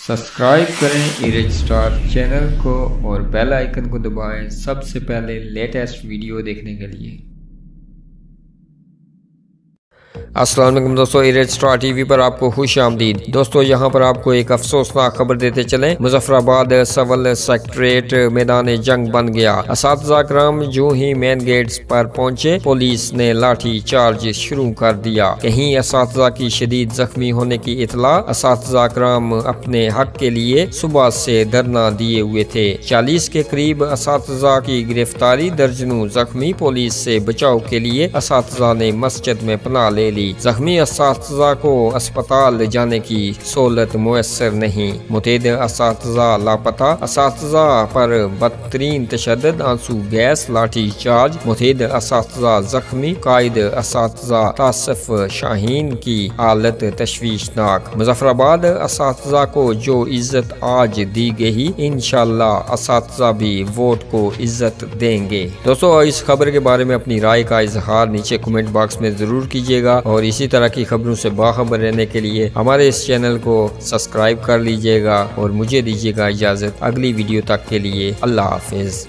Subscribe करें erase star channel को और बेल आइकन को दबाएं सबसे पहले लेटेस्ट वीडियो देखने के लिए। अस्सलाम वालेकुम दोस्तों, इरेज स्टार टीवी पर आपको खुश आमदीद। दोस्तों यहाँ पर आपको एक अफसोसनाक खबर देते चलें। मुजफ्फराबाद सिविल सेक्रेटरीट मैदान जंग बन गया। असातिज़ा कराम जो ही मेन गेट्स पर पहुंचे, पुलिस ने लाठी चार्ज शुरू कर दिया। कहीं असातिज़ा की शदीद जख्मी होने की इतला। असातिज़ा कराम अपने हक के लिए सुबह से धरना दिए हुए थे। 40 के करीब असातिज़ा की गिरफ्तारी, दर्जनों जख्मी। पुलिस से बचाव के लिए असातिज़ा ने मस्जिद में पनाह ले ली। जख्मी असातिज़ा को अस्पताल ले जाने की सहूलत मुयस्सर नहीं। मुतअद्दिद असातिज़ा लापता। असातिज़ा पर बदतरीन तशद्दुद, आंसू गैस, लाठी चार्ज। मुतअद्दिद असातिज़ा जख्मी। कायद असातिज़ा तासिफ शाहीन की हालत तशवीशनाक। मुजफ्फराबाद असातिज़ा को जो इज्जत आज दी गई, इंशाअल्लाह असातिज़ा भी वोट को इज्जत देंगे। दोस्तों इस खबर के बारे में अपनी राय का इजहार नीचे कमेंट बॉक्स में जरूर कीजिएगा और इसी तरह की खबरों से बाखबर रहने के लिए हमारे इस चैनल को सब्सक्राइब कर लीजिएगा और मुझे दीजिएगा इजाजत। अगली वीडियो तक के लिए अल्लाह हाफिज।